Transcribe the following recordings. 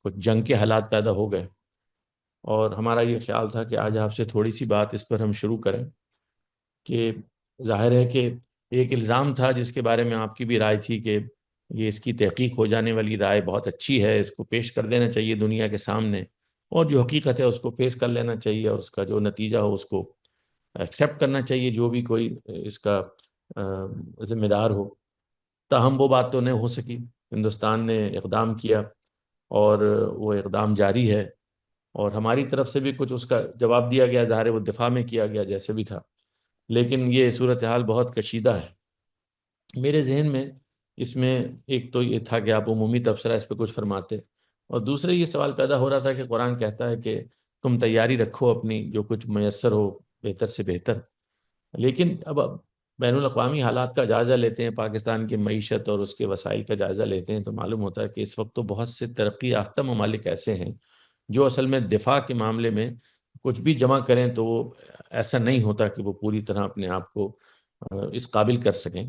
کچھ جنگ کے حالات پیدا ہو گئے، اور ہمارا یہ خیال تھا کہ آج آپ سے تھوڑی سی بات اس پر ہم شروع کریں کہ ظاہر ہے کہ ایک الزام تھا جس کے بارے میں آپ کی بھی رائے تھی کہ یہ اس کی تحقیق ہو جانے والی رائے بہت اچھی ہے، اس کو پیش کر دینا چاہیے دنیا کے سامنے، اور جو حقیقت ہے اس کو پیش کر لینا چاہیے، اور اس کا جو نتیجہ ہو اس کو ایکسیپٹ کرنا چاہیے، جو بھی کوئی اس کا ذمہ دار ہو۔ تاہم وہ بات تو نہیں ہو سکی، ہندوستان نے اقدام کیا اور وہ اقدام جاری ہے، اور ہماری طرف سے بھی کچھ اس کا جواب دیا گیا، ظاہر ہے وہ دفاع میں کیا گیا جیسے بھی تھا، لیکن یہ صورتحال بہت کشیدہ ہے میرے ذہن میں۔ اس میں ایک تو یہ تھا کہ آپ عمومی تبصرہ اس پہ کچھ فرماتے، اور دوسرے یہ سوال پیدا ہو رہا تھا کہ قرآن کہتا ہے کہ تم تیاری رکھو اپنی، جو کچھ میسر ہو بہتر سے بہتر، لیکن اب بین الاقوامی حالات کا جائزہ لیتے ہیں، پاکستان کی معیشت اور اس کے وسائل کا جائزہ لیتے ہیں، تو معلوم ہوتا ہے کہ اس وقت تو بہت سے ترقی یافتہ ممالک ایسے ہیں جو اصل میں دفاع کے معاملے میں کچھ بھی جمع کریں تو وہ ایسا نہیں ہوتا کہ وہ پوری طرح اپنے آپ کو اس قابل کر سکیں۔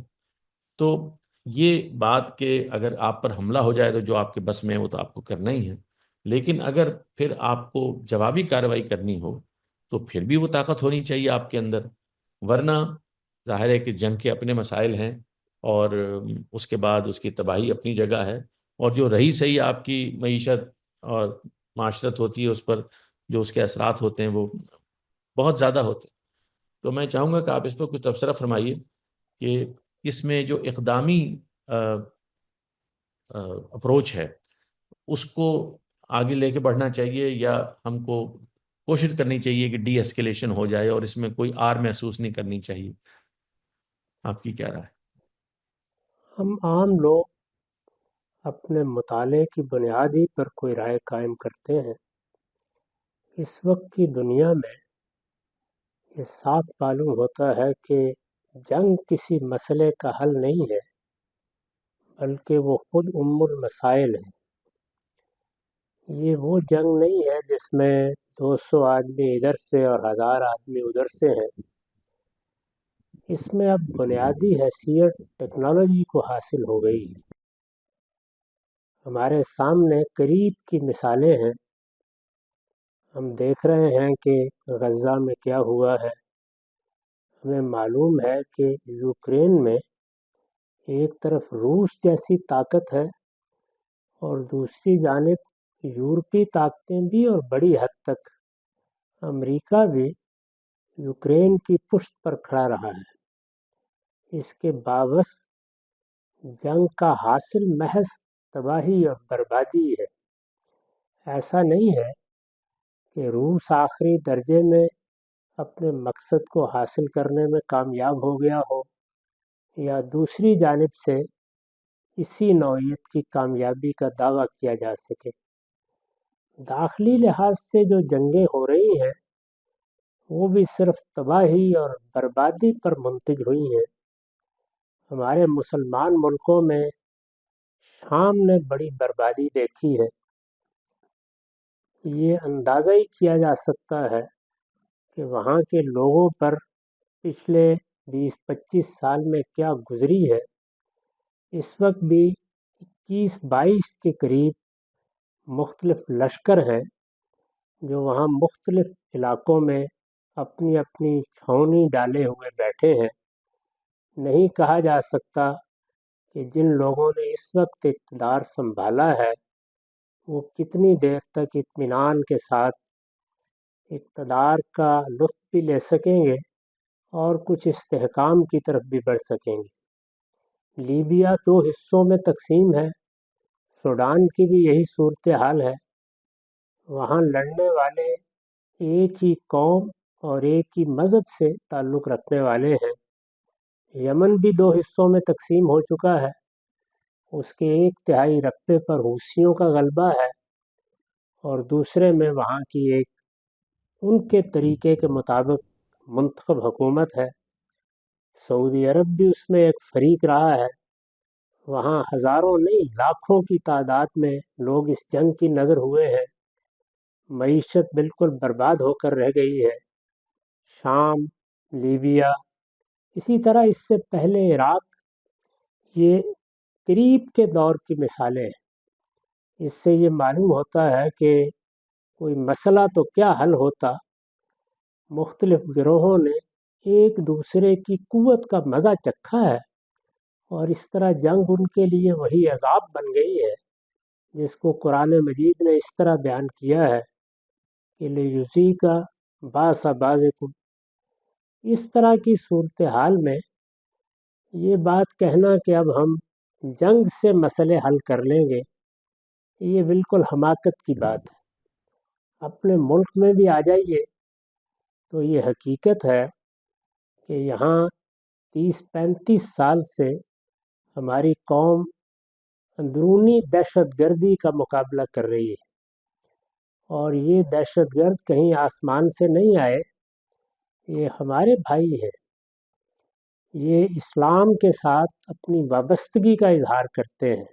تو یہ بات کہ اگر آپ پر حملہ ہو جائے تو جو آپ کے بس میں ہے وہ تو آپ کو کرنا ہی ہے، لیکن اگر پھر آپ کو جوابی کارروائی کرنی ہو تو پھر بھی وہ طاقت ہونی چاہیے آپ کے اندر، ورنہ ظاہر ہے کہ جنگ کے اپنے مسائل ہیں، اور اس کے بعد اس کی تباہی اپنی جگہ ہے، اور جو رہی صحیح آپ کی معیشت اور معاشرت ہوتی ہے اس پر جو اس کے اثرات ہوتے ہیں وہ بہت زیادہ ہوتے ہیں۔ تو میں چاہوں گا کہ آپ اس پر کچھ تبصرہ فرمائیے کہ اس میں جو اقدامی اپروچ ہے اس کو آگے لے کے بڑھنا چاہیے، یا ہم کو کوشش کرنی چاہیے کہ ڈی ایسکیلیشن ہو جائے اور اس میں کوئی آر محسوس نہیں کرنی چاہیے؟ آپ کی کیا رائے؟ ہم عام لوگ اپنے مطالعے کی بنیادی پر کوئی رائے قائم کرتے ہیں۔ اس وقت کی دنیا میں یہ صاف معلوم ہوتا ہے کہ جنگ کسی مسئلے کا حل نہیں ہے، بلکہ وہ خود المسائل ہے۔ یہ وہ جنگ نہیں ہے جس میں 200 آدمی ادھر سے اور 1000 آدمی ادھر سے ہیں۔ اس میں اب بنیادی حیثیت ٹیکنالوجی کو حاصل ہو گئی ہے۔ ہمارے سامنے قریب کی مثالیں ہیں، ہم دیکھ رہے ہیں کہ غزہ میں کیا ہوا ہے۔ ہمیں معلوم ہے کہ یوکرین میں ایک طرف روس جیسی طاقت ہے اور دوسری جانب یورپی طاقتیں بھی، اور بڑی حد تک امریکہ بھی یوکرین کی پشت پر کھڑا رہا ہے۔ اس کے باوجود جنگ کا حاصل محض تباہی اور بربادی ہے۔ ایسا نہیں ہے کہ روس آخری درجے میں اپنے مقصد کو حاصل کرنے میں کامیاب ہو گیا ہو، یا دوسری جانب سے اسی نوعیت کی کامیابی کا دعویٰ کیا جا سکے۔ داخلی لحاظ سے جو جنگیں ہو رہی ہیں وہ بھی صرف تباہی اور بربادی پر منتج ہوئی ہیں۔ ہمارے مسلمان ملکوں میں شام نے بڑی بربادی دیکھی ہے۔ یہ اندازہ ہی کیا جا سکتا ہے کہ وہاں کے لوگوں پر پچھلے 20-25 سال میں کیا گزری ہے۔ اس وقت بھی 21-22 کے قریب مختلف لشکر ہیں جو وہاں مختلف علاقوں میں اپنی اپنی چھاؤنی ڈالے ہوئے بیٹھے ہیں۔ نہیں کہا جا سکتا کہ جن لوگوں نے اس وقت اقتدار سنبھالا ہے وہ کتنی دیر تک اطمینان کے ساتھ اقتدار کا لطف بھی لے سکیں گے اور کچھ استحکام کی طرف بھی بڑھ سکیں گے۔ لیبیا 2 حصوں میں تقسیم ہے، سوڈان کی بھی یہی صورتحال ہے۔ وہاں لڑنے والے ایک ہی قوم اور ایک ہی مذہب سے تعلق رکھنے والے ہیں۔ یمن بھی 2 حصوں میں تقسیم ہو چکا ہے، اس کے 1/3 رقبے پر حوثیوں کا غلبہ ہے، اور دوسرے میں وہاں کی ایک ان کے طریقے کے مطابق منتخب حکومت ہے۔ سعودی عرب بھی اس میں ایک فریق رہا ہے۔ وہاں ہزاروں نہیں لاکھوں کی تعداد میں لوگ اس جنگ کی نظر ہوئے ہیں۔ معیشت بالکل برباد ہو کر رہ گئی ہے۔ شام، لیبیا، اسی طرح اس سے پہلے عراق، یہ قریب کے دور کی مثالیں ہیں۔ اس سے یہ معلوم ہوتا ہے کہ کوئی مسئلہ تو کیا حل ہوتا، مختلف گروہوں نے ایک دوسرے کی قوت کا مزہ چکھا ہے، اور اس طرح جنگ ان کے لیے وہی عذاب بن گئی ہے جس کو قرآن مجید نے اس طرح بیان کیا ہے کہ لِیُذِیقَ بَأْسَ بَعْضِکُم۔ اس طرح کی صورتحال میں یہ بات کہنا کہ اب ہم جنگ سے مسئلے حل کر لیں گے، یہ بالکل حماقت کی بات ہے۔ اپنے ملک میں بھی آ جائیے تو یہ حقیقت ہے کہ یہاں 30-35 سال سے ہماری قوم اندرونی دہشت گردی کا مقابلہ کر رہی ہے، اور یہ دہشت گرد کہیں آسمان سے نہیں آئے، یہ ہمارے بھائی ہیں، یہ اسلام کے ساتھ اپنی وابستگی کا اظہار کرتے ہیں،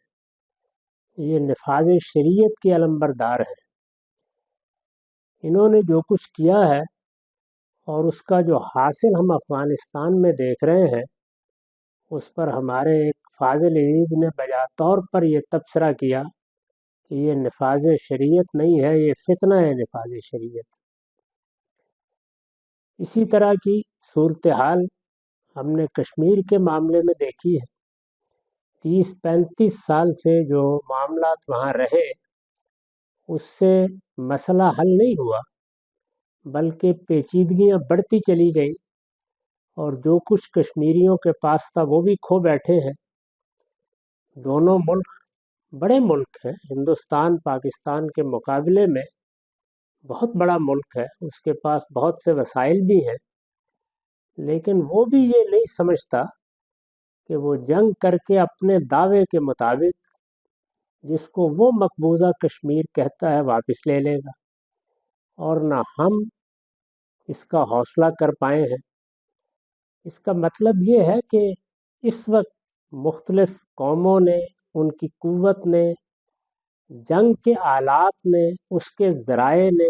یہ نفاذ شریعت کے علمبردار ہیں۔ انہوں نے جو کچھ کیا ہے اور اس کا جو حاصل ہم افغانستان میں دیکھ رہے ہیں، اس پر ہمارے ایک فاضل عزیز نے بجا طور پر یہ تبصرہ کیا کہ یہ نفاذ شریعت نہیں ہے، یہ فتنہ ہے نفاذ شریعت۔ اسی طرح کی صورتحال ہم نے کشمیر کے معاملے میں دیکھی ہے۔ 30-35 سال سے جو معاملات وہاں رہے، اس سے مسئلہ حل نہیں ہوا، بلکہ پیچیدگیاں بڑھتی چلی گئی، اور جو کچھ کشمیریوں کے پاس تھا وہ بھی کھو بیٹھے ہیں۔ دونوں ملک بڑے ملک ہیں، ہندوستان پاکستان کے مقابلے میں بہت بڑا ملک ہے، اس کے پاس بہت سے وسائل بھی ہیں، لیکن وہ بھی یہ نہیں سمجھتا کہ وہ جنگ کر کے اپنے دعوے کے مطابق جس کو وہ مقبوضہ کشمیر کہتا ہے واپس لے لے گا، اور نہ ہم اس کا حوصلہ کر پائے ہیں۔ اس کا مطلب یہ ہے کہ اس وقت مختلف قوموں نے، ان کی قوت نے، جنگ کے آلات نے، اس کے ذرائع نے،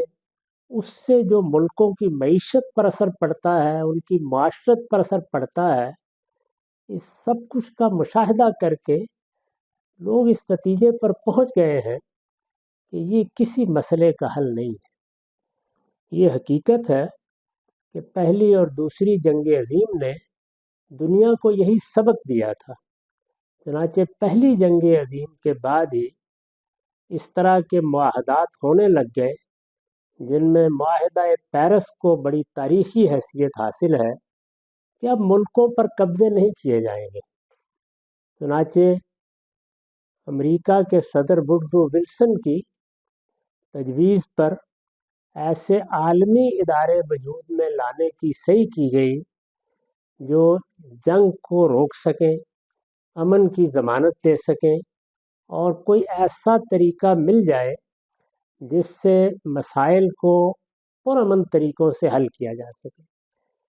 اس سے جو ملکوں کی معیشت پر اثر پڑتا ہے، ان کی معاشرت پر اثر پڑتا ہے، اس سب کچھ کا مشاہدہ کر کے لوگ اس نتیجے پر پہنچ گئے ہیں کہ یہ کسی مسئلے کا حل نہیں ہے۔ یہ حقیقت ہے کہ پہلی اور دوسری جنگ عظیم نے دنیا کو یہی سبق دیا تھا۔ چنانچہ پہلی جنگ عظیم کے بعد ہی اس طرح کے معاہدات ہونے لگ گئے، جن میں معاہدہ پیرس کو بڑی تاریخی حیثیت حاصل ہے کہ اب ملکوں پر قبضے نہیں کیے جائیں گے۔ چنانچہ امریکہ کے صدر وڈرو ولسن کی تجویز پر ایسے عالمی ادارے وجود میں لانے کی صحیح کی گئی جو جنگ کو روک سکیں، امن کی ضمانت دے سکیں، اور کوئی ایسا طریقہ مل جائے جس سے مسائل کو پرامن طریقوں سے حل کیا جا سکے۔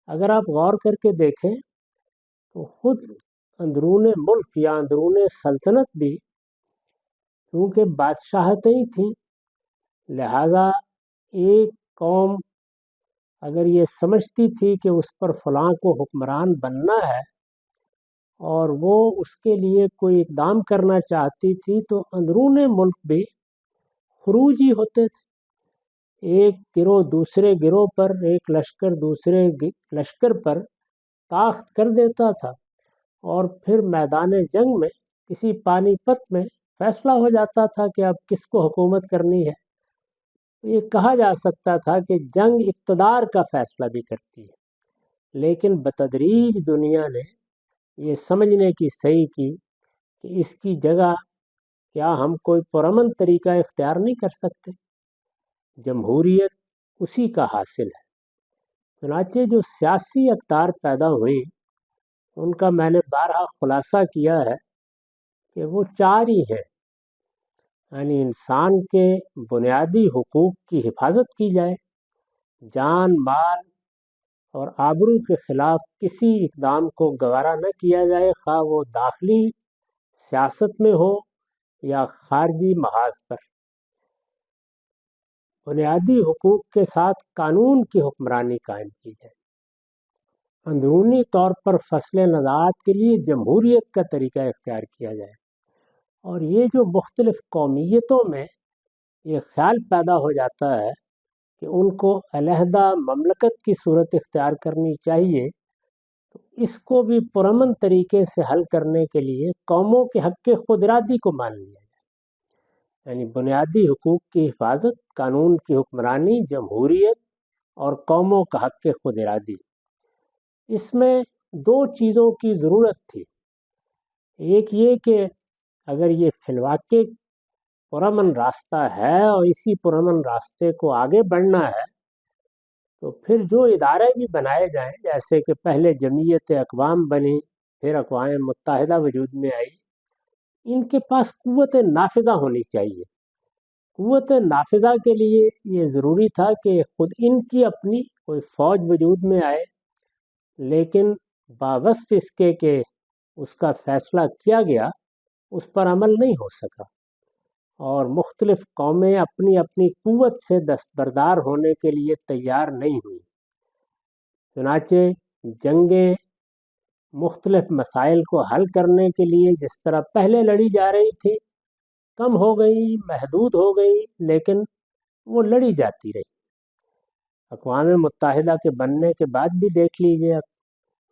اگر آپ غور کر کے دیکھیں تو خود اندرون ملک یا اندرون سلطنت بھی، کیونکہ بادشاہتیں ہی تھیں، لہٰذا ایک قوم اگر یہ سمجھتی تھی کہ اس پر فلاں کو حکمران بننا ہے اور وہ اس کے لیے کوئی اقدام کرنا چاہتی تھی، تو اندرون ملک بھی خروج ہی ہوتے تھے۔ ایک گروہ دوسرے گروہ پر، ایک لشکر دوسرے لشکر پر طاقت کر دیتا تھا، اور پھر میدان جنگ میں کسی پانی پت میں فیصلہ ہو جاتا تھا کہ اب کس کو حکومت کرنی ہے۔ یہ کہا جا سکتا تھا کہ جنگ اقتدار کا فیصلہ بھی کرتی ہے، لیکن بتدریج دنیا نے یہ سمجھنے کی صحیح کی کہ اس کی جگہ کیا ہم کوئی پرامن طریقہ اختیار نہیں کر سکتے۔ جمہوریت اسی کا حاصل ہے۔ چنانچہ جو سیاسی اقدار پیدا ہوئیں، ان کا میں نے بارہا خلاصہ کیا ہے کہ وہ چار ہی ہیں، یعنی انسان کے بنیادی حقوق کی حفاظت کی جائے، جان، مال اور آبرو کے خلاف کسی اقدام کو گوارا نہ کیا جائے، خواہ وہ داخلی سیاست میں ہو یا خارجی محاذ پر۔ بنیادی حقوق کے ساتھ قانون کی حکمرانی قائم کی جائے۔ اندرونی طور پر فصل نزاعت کے لیے جمہوریت کا طریقہ اختیار کیا جائے، اور یہ جو مختلف قومیتوں میں یہ خیال پیدا ہو جاتا ہے کہ ان کو علیحدہ مملکت کی صورت اختیار کرنی چاہیے، تو اس کو بھی پرامن طریقے سے حل کرنے کے لیے قوموں کے حق خود ارادی کو مان لیا جائے، یعنی بنیادی حقوق کی حفاظت، قانون کی حکمرانی، جمہوریت اور قوموں کا حق خود ارادی۔ اس میں دو چیزوں کی ضرورت تھی، ایک یہ کہ اگر یہ فی الواقع پرامن راستہ ہے اور اسی پرامن راستے کو آگے بڑھنا ہے، تو پھر جو ادارے بھی بنائے جائیں، جیسے کہ پہلے جمعیت اقوام بنی، پھر اقوام متحدہ وجود میں آئی، ان کے پاس قوت نافذہ ہونی چاہیے۔ قوت نافذہ کے لیے یہ ضروری تھا کہ خود ان کی اپنی کوئی فوج وجود میں آئے، لیکن باوصف اس کے کہ اس کا فیصلہ کیا گیا اس پر عمل نہیں ہو سکا، اور مختلف قومیں اپنی اپنی قوت سے دستبردار ہونے کے لیے تیار نہیں ہوئی۔ چنانچہ جنگیں مختلف مسائل کو حل کرنے کے لیے جس طرح پہلے لڑی جا رہی تھی، کم ہو گئی، محدود ہو گئی، لیکن وہ لڑی جاتی رہی۔ اقوام متحدہ کے بننے کے بعد بھی دیکھ لیجیے،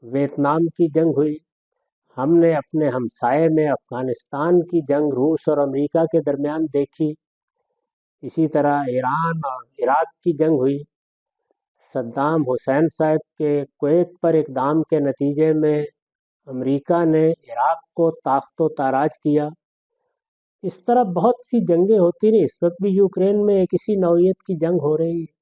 ویتنام کی جنگ ہوئی، ہم نے اپنے ہمسائے میں افغانستان کی جنگ روس اور امریکہ کے درمیان دیکھی، اسی طرح ایران اور عراق کی جنگ ہوئی، صدام حسین صاحب کے کویت پر اقدام کے نتیجے میں امریکہ نے عراق کو تاخت و تاراج کیا۔ اس طرح بہت سی جنگیں ہوتی رہی، اس وقت بھی یوکرین میں کسی نوعیت کی جنگ ہو رہی ہے۔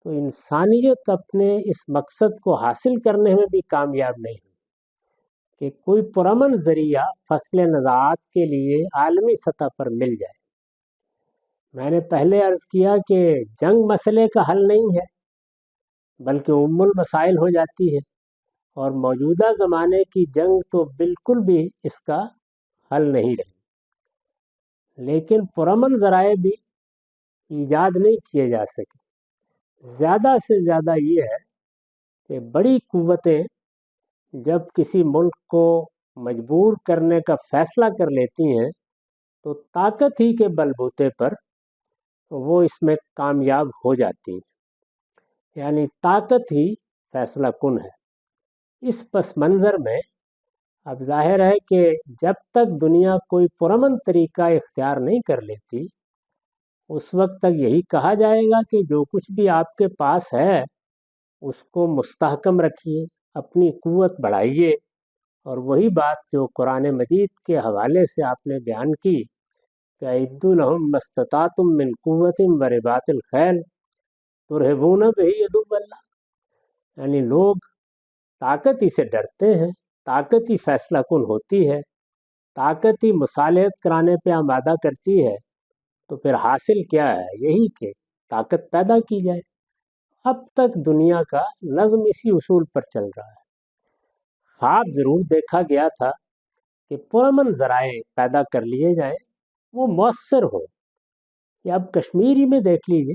تو انسانیت اپنے اس مقصد کو حاصل کرنے میں بھی کامیاب نہیں ہوئی کہ کوئی پرامن ذریعہ فصل نزاعات کے لیے عالمی سطح پر مل جائے۔ میں نے پہلے عرض کیا کہ جنگ مسئلے کا حل نہیں ہے، بلکہ المسائل ہو جاتی ہے، اور موجودہ زمانے کی جنگ تو بالکل بھی اس کا حل نہیں رہی۔ لیکن پرامن ذرائع بھی ایجاد نہیں کیے جا سکے۔ زیادہ سے زیادہ یہ ہے کہ بڑی قوتیں جب کسی ملک کو مجبور کرنے کا فیصلہ کر لیتی ہیں تو طاقت ہی کے بل بوتے پر وہ اس میں کامیاب ہو جاتی ہیں، یعنی طاقت ہی فیصلہ کن ہے۔ اس پس منظر میں اب ظاہر ہے کہ جب تک دنیا کوئی پرامن طریقہ اختیار نہیں کر لیتی، اس وقت تک یہی کہا جائے گا کہ جو کچھ بھی آپ کے پاس ہے اس کو مستحکم رکھیے، اپنی قوت بڑھائیے، اور وہی بات جو قرآن مجید کے حوالے سے آپ نے بیان کی کہ اعدوا لہم ما استطعتم من قوت ورباط الخیل ترہبون بہ عدو اللہ، یعنی لوگ طاقت ہی سے ڈرتے ہیں، طاقت ہی فیصلہ کن ہوتی ہے، طاقت ہی مصالحت کرانے پہ آمادہ کرتی ہے، تو پھر حاصل کیا ہے؟ یہی کہ طاقت پیدا کی جائے۔ اب تک دنیا کا نظم اسی اصول پر چل رہا ہے۔ خواب ضرور دیکھا گیا تھا کہ پرامن ذرائع پیدا کر لیے جائیں، وہ مؤثر ہو۔ یا اب کشمیری میں دیکھ لیجیے،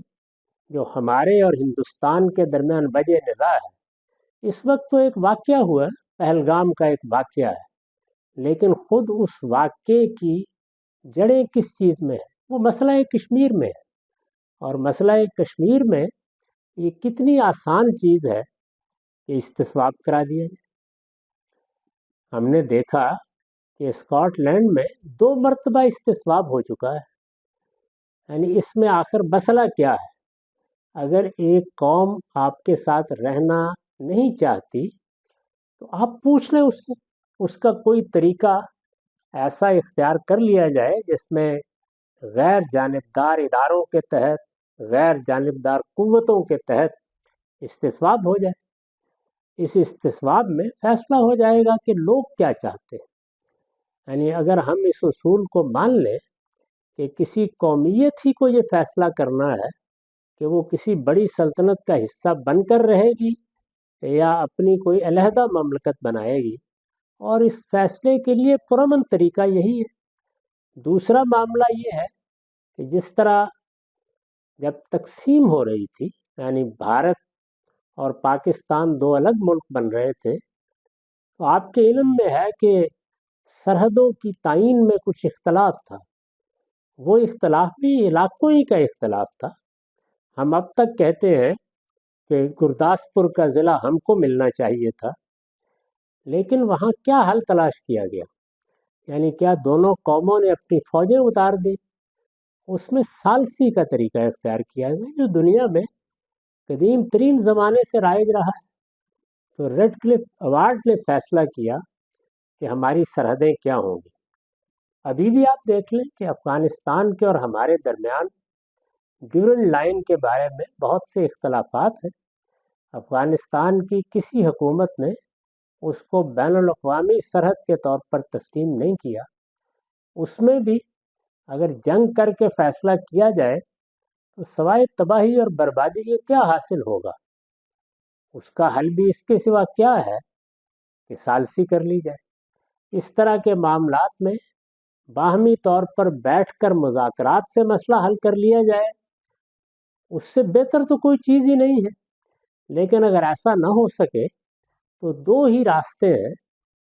جو ہمارے اور ہندوستان کے درمیان وجہ نزاع ہے، اس وقت تو ایک واقعہ ہوا ہے، پہلگام کا ایک واقعہ ہے، لیکن خود اس واقعے کی جڑیں کس چیز میں ہے؟ وہ مسئلہ کشمیر میں ہے، اور مسئلہ کشمیر میں یہ کتنی آسان چیز ہے کہ استصواب کرا دیا جائے۔ ہم نے دیکھا کہ اسکاٹ لینڈ میں 2 مرتبہ استصواب ہو چکا ہے، یعنی اس میں آخر مسئلہ کیا ہے؟ اگر ایک قوم آپ کے ساتھ رہنا نہیں چاہتی تو آپ پوچھ لیں اس سے، اس کا کوئی طریقہ ایسا اختیار کر لیا جائے جس میں غیر جانبدار اداروں کے تحت، غیر جانبدار قوتوں کے تحت استصواب ہو جائے۔ اس استصواب میں فیصلہ ہو جائے گا کہ لوگ کیا چاہتے ہیں۔ یعنی اگر ہم اس اصول کو مان لیں کہ کسی قومیت ہی کو یہ فیصلہ کرنا ہے کہ وہ کسی بڑی سلطنت کا حصہ بن کر رہے گی یا اپنی کوئی علیحدہ مملکت بنائے گی، اور اس فیصلے کے لیے پرامن طریقہ یہی ہے۔ دوسرا معاملہ یہ ہے کہ جس طرح جب تقسیم ہو رہی تھی، یعنی بھارت اور پاکستان 2 الگ ملک بن رہے تھے، تو آپ کے علم میں ہے کہ سرحدوں کی تعین میں کچھ اختلاف تھا، وہ اختلاف بھی علاقوں ہی کا اختلاف تھا۔ ہم اب تک کہتے ہیں کہ گرداسپور کا ضلع ہم کو ملنا چاہیے تھا، لیکن وہاں کیا حل تلاش کیا گیا؟ یعنی کیا دونوں قوموں نے اپنی فوجیں اتار دی؟ اس میں ثالثی کا طریقہ اختیار کیا گیا جو دنیا میں قدیم ترین زمانے سے رائج رہا ہے۔ تو ریڈ کلف ایوارڈ نے فیصلہ کیا کہ ہماری سرحدیں کیا ہوں گی۔ ابھی بھی آپ دیکھ لیں کہ افغانستان کے اور ہمارے درمیان ڈیورنڈ لائن کے بارے میں بہت سے اختلافات ہیں۔ افغانستان کی کسی حکومت نے اس کو بین الاقوامی سرحد کے طور پر تسلیم نہیں کیا۔ اس میں بھی اگر جنگ کر کے فیصلہ کیا جائے تو سوائے تباہی اور بربادی کے کیا حاصل ہوگا؟ اس کا حل بھی اس کے سوا کیا ہے کہ ثالثی کر لی جائے۔ اس طرح کے معاملات میں باہمی طور پر بیٹھ کر مذاکرات سے مسئلہ حل کر لیا جائے، اس سے بہتر تو کوئی چیز ہی نہیں ہے۔ لیکن اگر ایسا نہ ہو سکے تو دو ہی راستے ہیں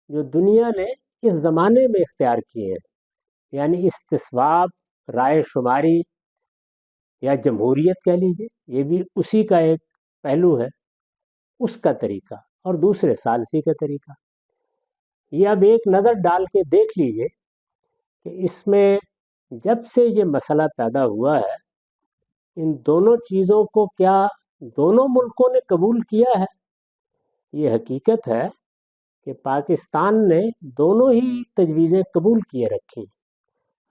جو دنیا نے اس زمانے میں اختیار کیے ہیں، یعنی استصواب، رائے شماری یا جمہوریت کہہ لیجیے، یہ بھی اسی کا ایک پہلو ہے، اس کا طریقہ، اور دوسرے ثالثی کا طریقہ۔ یہ اب ایک نظر ڈال کے دیکھ لیجیے کہ اس میں جب سے یہ مسئلہ پیدا ہوا ہے، ان دونوں چیزوں کو کیا دونوں ملکوں نے قبول کیا ہے؟ یہ حقیقت ہے کہ پاکستان نے دونوں ہی تجویزیں قبول کیے رکھی ہیں۔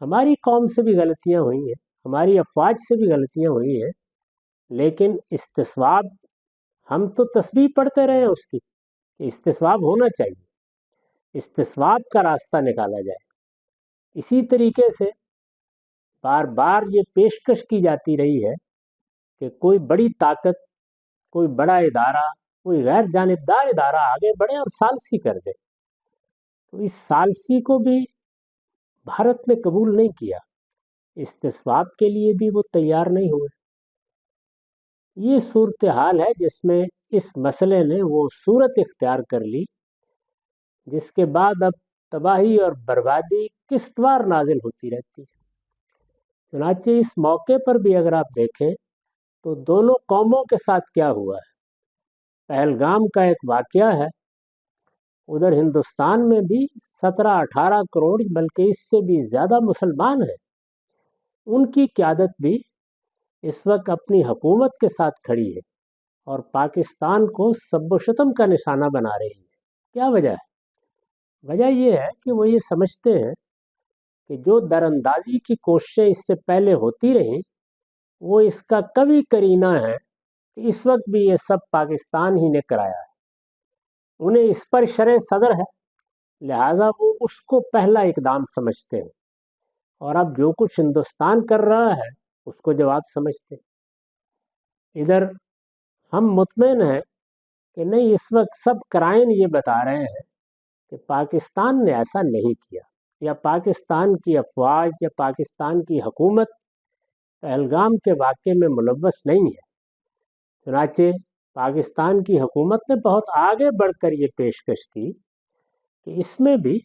ہماری قوم سے بھی غلطیاں ہوئی ہیں، ہماری افواج سے بھی غلطیاں ہوئی ہیں، لیکن استصواب، ہم تو تسبیح پڑھتے رہے ہیں اس کی کہ استصواب ہونا چاہیے، استصواب کا راستہ نکالا جائے۔ اسی طریقے سے بار بار یہ پیشکش کی جاتی رہی ہے کہ کوئی بڑی طاقت، کوئی بڑا ادارہ، کوئی غیر جانبدار ادارہ آگے بڑھے اور ثالثی کر دے۔ تو اس ثالثی کو بھی بھارت نے قبول نہیں کیا، استصواب کے لیے بھی وہ تیار نہیں ہوئے۔ یہ صورتحال ہے جس میں اس مسئلے نے وہ صورت اختیار کر لی جس کے بعد اب تباہی اور بربادی قسط وار نازل ہوتی رہتی ہے۔ چنانچہ اس موقع پر بھی اگر آپ دیکھیں تو دونوں قوموں کے ساتھ کیا ہوا ہے۔ پہلگام کا ایک واقعہ ہے، ادھر ہندوستان میں بھی 17-18 کروڑ بلکہ اس سے بھی زیادہ مسلمان ہیں، ان کی قیادت بھی اس وقت اپنی حکومت کے ساتھ کھڑی ہے اور پاکستان کو سب و شتم کا نشانہ بنا رہی ہے۔ کیا وجہ ہے؟ وجہ یہ ہے کہ وہ یہ سمجھتے ہیں کہ جو دراندازی کی کوششیں اس سے پہلے ہوتی رہیں وہ اس کا قوی کرینہ ہے کہ اس وقت بھی یہ سب پاکستان ہی نے کرایا ہے۔ انہیں اس پر شرح صدر ہے، لہٰذا وہ اس کو پہلا اقدام سمجھتے ہیں، اور اب جو کچھ ہندوستان کر رہا ہے اس کو جواب سمجھتے ہیں۔ ادھر ہم مطمئن ہیں کہ نہیں، اس وقت سب کرائن یہ بتا رہے ہیں کہ پاکستان نے ایسا نہیں کیا، یا پاکستان کی افواج یا پاکستان کی حکومت پہلگام کے واقعے میں ملوث نہیں ہے۔ چنانچہ پاکستان کی حکومت نے بہت آگے بڑھ کر یہ پیشکش کی کہ اس میں بھی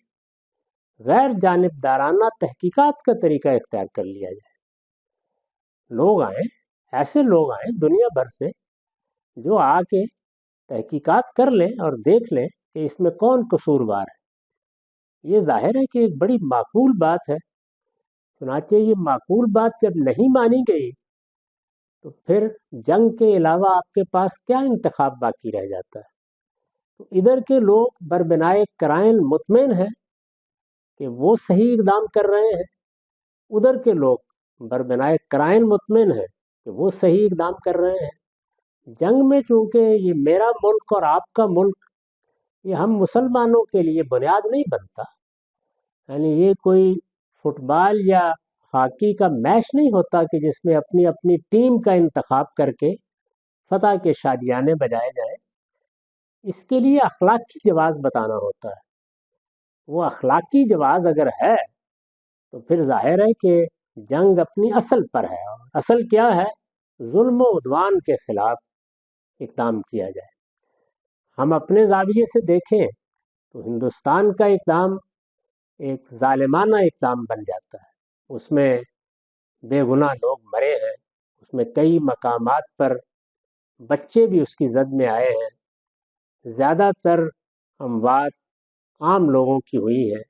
غیر جانبدارانہ تحقیقات کا طریقہ اختیار کر لیا جائے۔ لوگ آئیں، ایسے لوگ آئیں دنیا بھر سے جو آ کے تحقیقات کر لیں اور دیکھ لیں کہ اس میں کون قصوروار ہے۔ یہ ظاہر ہے کہ ایک بڑی معقول بات ہے۔ چنانچہ یہ معقول بات جب نہیں مانی گئی تو پھر جنگ کے علاوہ آپ کے پاس کیا انتخاب باقی رہ جاتا ہے؟ تو ادھر کے لوگ بربنائے کرائن مطمئن ہیں کہ وہ صحیح اقدام کر رہے ہیں، ادھر کے لوگ بربنائے کرائن مطمئن ہیں کہ وہ صحیح اقدام کر رہے ہیں۔ جنگ میں چونکہ یہ میرا ملک اور آپ کا ملک، یہ ہم مسلمانوں کے لیے بنیاد نہیں بنتا، یعنی یہ کوئی فٹ بال یا ہاکی کا میچ نہیں ہوتا کہ جس میں اپنی اپنی ٹیم کا انتخاب کر کے فتح کے شادیانے بجائے جائیں۔ اس کے لیے اخلاقی جواز بتانا ہوتا ہے۔ وہ اخلاقی جواز اگر ہے تو پھر ظاہر ہے کہ جنگ اپنی اصل پر ہے، اور اصل کیا ہے؟ ظلم و عدوان کے خلاف اقدام کیا جائے۔ ہم اپنے زاویے سے دیکھیں تو ہندوستان کا اقدام ایک ظالمانہ اقدام بن جاتا ہے۔ اس میں بے گناہ لوگ مرے ہیں، اس میں کئی مقامات پر بچے بھی اس کی زد میں آئے ہیں، زیادہ تر اموات عام لوگوں کی ہوئی ہے۔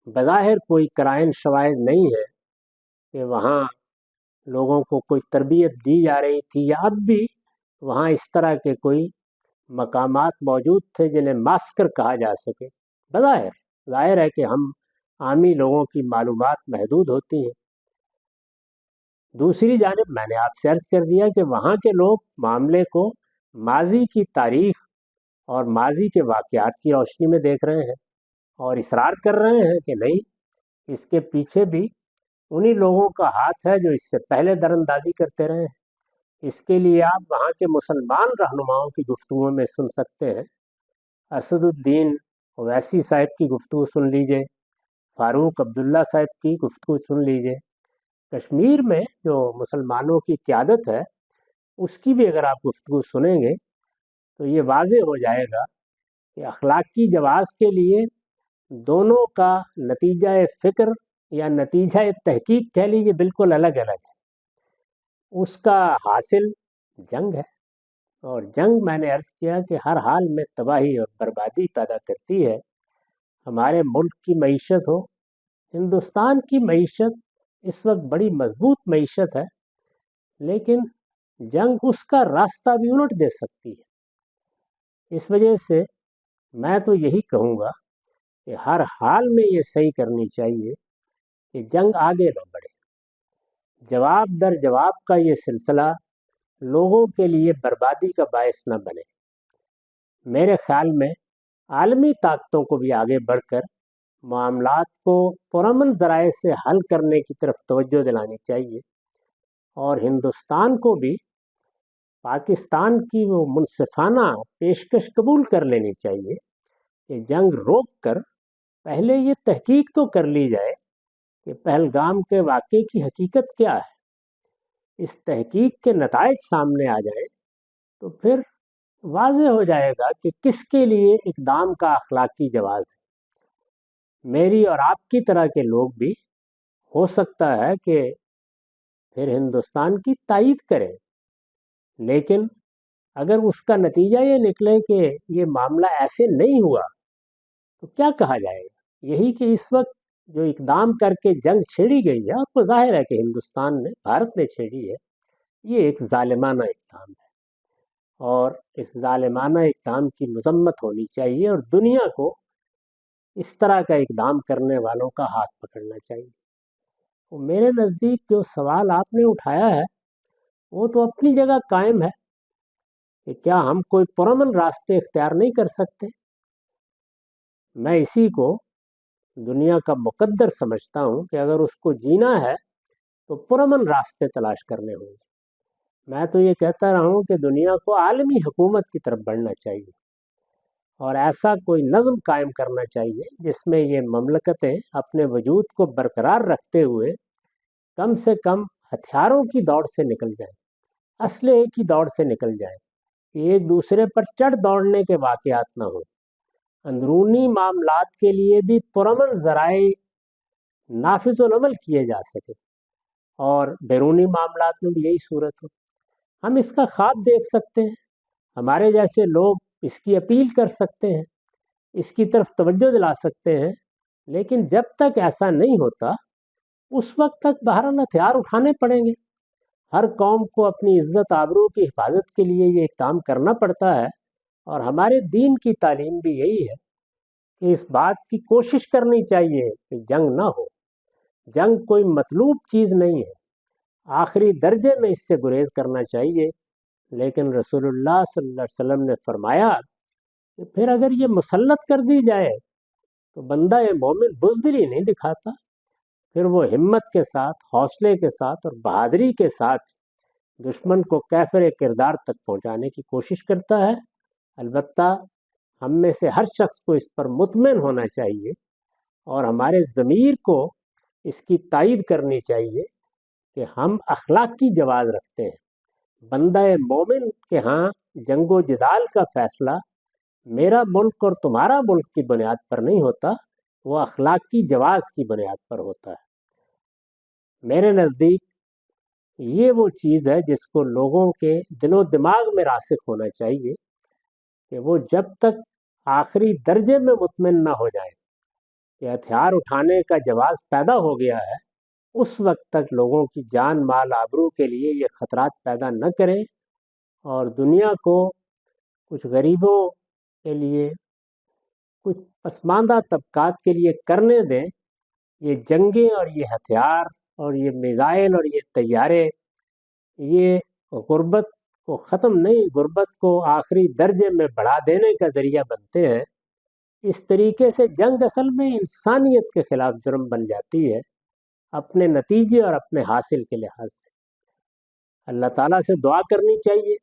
بظاہر کوئی قرائن شواہد نہیں ہے کہ وہاں لوگوں کو کوئی تربیت دی جا رہی تھی، یا اب بھی وہاں اس طرح کے کوئی مقامات موجود تھے جنہیں ماسکر کہا جا سکے۔ بظاہر ظاہر ہے کہ ہم عامی لوگوں کی معلومات محدود ہوتی ہیں۔ دوسری جانب میں نے آپ سے عرض کر دیا کہ وہاں کے لوگ معاملے کو ماضی کی تاریخ اور ماضی کے واقعات کی روشنی میں دیکھ رہے ہیں، اور اصرار کر رہے ہیں کہ نہیں، اس کے پیچھے بھی انہی لوگوں کا ہاتھ ہے جو اس سے پہلے در اندازی کرتے رہے ہیں۔ اس کے لیے آپ وہاں کے مسلمان رہنماؤں کی گفتگو میں سن سکتے ہیں۔ اسد الدین اویسی صاحب کی گفتگو سن لیجئے، فاروق عبداللہ صاحب کی گفتگو سن لیجئے۔ کشمیر میں جو مسلمانوں کی قیادت ہے اس کی بھی اگر آپ گفتگو سنیں گے تو یہ واضح ہو جائے گا کہ اخلاقی جواز کے لیے دونوں کا نتیجہ فکر یا نتیجہ تحقیق کہہ لیجیے بالکل الگ الگ ہے۔ اس کا حاصل جنگ ہے، اور جنگ میں نے عرض کیا کہ ہر حال میں تباہی اور بربادی پیدا کرتی ہے۔ ہمارے ملک کی معیشت ہو، ہندوستان کی معیشت اس وقت بڑی مضبوط معیشت ہے، لیکن جنگ اس کا راستہ بھی الٹ دے سکتی ہے۔ اس وجہ سے میں تو یہی کہوں گا کہ ہر حال میں یہ صحیح کرنی چاہیے کہ جنگ آگے نہ بڑھے، جواب در جواب کا یہ سلسلہ لوگوں کے لیے بربادی کا باعث نہ بنے۔ میرے خیال میں عالمی طاقتوں کو بھی آگے بڑھ کر معاملات کو پرامن ذرائع سے حل کرنے کی طرف توجہ دلانی چاہیے، اور ہندوستان کو بھی پاکستان کی وہ منصفانہ پیشکش قبول کر لینی چاہیے کہ جنگ روک کر پہلے یہ تحقیق تو کر لی جائے کہ پہلگام کے واقعے کی حقیقت کیا ہے۔ اس تحقیق کے نتائج سامنے آ جائیں تو پھر واضح ہو جائے گا کہ کس کے لیے اقدام کا اخلاقی جواز ہے۔ میری اور آپ کی طرح کے لوگ بھی ہو سکتا ہے کہ پھر ہندوستان کی تائید کریں، لیکن اگر اس کا نتیجہ یہ نکلے کہ یہ معاملہ ایسے نہیں ہوا تو کیا کہا جائے گا؟ یہی کہ اس وقت جو اقدام کر کے جنگ چھیڑی گئی ہے، آپ کو ظاہر ہے کہ ہندوستان نے، بھارت نے چھیڑی ہے، یہ ایک ظالمانہ اقدام ہے، اور اس ظالمانہ اقدام کی مذمت ہونی چاہیے، اور دنیا کو اس طرح کا اقدام کرنے والوں کا ہاتھ پکڑنا چاہیے۔ تو میرے نزدیک جو سوال آپ نے اٹھایا ہے وہ تو اپنی جگہ قائم ہے کہ کیا ہم کوئی پرامن راستے اختیار نہیں کر سکتے۔ میں اسی کو دنیا کا مقدر سمجھتا ہوں کہ اگر اس کو جینا ہے تو پرامن راستے تلاش کرنے ہوں گے۔ میں تو یہ کہتا رہا ہوں کہ دنیا کو عالمی حکومت کی طرف بڑھنا چاہیے، اور ایسا کوئی نظم قائم کرنا چاہیے جس میں یہ مملکتیں اپنے وجود کو برقرار رکھتے ہوئے کم سے کم ہتھیاروں کی دوڑ سے نکل جائیں، اسلحے کی دوڑ سے نکل جائیں، کہ ایک دوسرے پر چڑھ دوڑنے کے واقعات نہ ہوں۔ اندرونی معاملات کے لیے بھی پرامن ذرائع نافذ العمل کیے جا سکے، اور بیرونی معاملات میں بھی یہی صورت ہو۔ ہم اس کا خواب دیکھ سکتے ہیں، ہمارے جیسے لوگ اس کی اپیل کر سکتے ہیں، اس کی طرف توجہ دلا سکتے ہیں، لیکن جب تک ایسا نہیں ہوتا اس وقت تک بہرحال ہتھیار اٹھانے پڑیں گے۔ ہر قوم کو اپنی عزت آبرو کی حفاظت کے لیے یہ اقدام کرنا پڑتا ہے، اور ہمارے دین کی تعلیم بھی یہی ہے کہ اس بات کی کوشش کرنی چاہیے کہ جنگ نہ ہو۔ جنگ کوئی مطلوب چیز نہیں ہے، آخری درجے میں اس سے گریز کرنا چاہیے، لیکن رسول اللہ صلی اللہ علیہ وسلم نے فرمایا کہ پھر اگر یہ مسلط کر دی جائے تو بندہ مومن بزدلی نہیں دکھاتا، پھر وہ ہمت کے ساتھ، حوصلے کے ساتھ اور بہادری کے ساتھ دشمن کو کیفر کردار تک پہنچانے کی کوشش کرتا ہے۔ البتہ ہم میں سے ہر شخص کو اس پر مطمئن ہونا چاہیے، اور ہمارے ضمیر کو اس کی تائید کرنی چاہیے کہ ہم اخلاقی جواز رکھتے ہیں۔ بندہ مومن کے ہاں جنگ و جدال کا فیصلہ میرا ملک اور تمہارا ملک کی بنیاد پر نہیں ہوتا، وہ اخلاقی جواز کی بنیاد پر ہوتا ہے۔ میرے نزدیک یہ وہ چیز ہے جس کو لوگوں کے دل و دماغ میں راسخ ہونا چاہیے کہ وہ جب تک آخری درجے میں مطمئن نہ ہو جائیں کہ ہتھیار اٹھانے کا جواز پیدا ہو گیا ہے، اس وقت تک لوگوں کی جان مال آبرو کے لیے یہ خطرات پیدا نہ کریں، اور دنیا کو کچھ غریبوں کے لیے، کچھ پسماندہ طبقات کے لیے کرنے دیں۔ یہ جنگیں اور یہ ہتھیار اور یہ میزائل اور یہ طیارے، یہ غربت کو ختم نہیں، غربت کو آخری درجے میں بڑھا دینے کا ذریعہ بنتے ہیں۔ اس طریقے سے جنگ اصل میں انسانیت کے خلاف جرم بن جاتی ہے، اپنے نتیجے اور اپنے حاصل کے لحاظ سے۔ اللہ تعالیٰ سے دعا کرنی چاہیے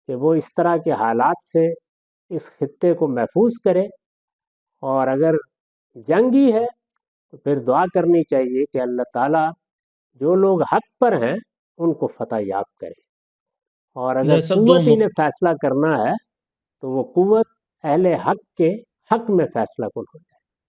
کہ وہ اس طرح کے حالات سے اس خطے کو محفوظ کرے، اور اگر جنگ ہی ہے تو پھر دعا کرنی چاہیے کہ اللہ تعالیٰ جو لوگ حق پر ہیں ان کو فتح یاب کرے، اور اگر جیسا صاحب قوت انہیں فیصلہ کرنا ہے تو وہ قوت اہل حق کے حق میں فیصلہ کن ہو جائے۔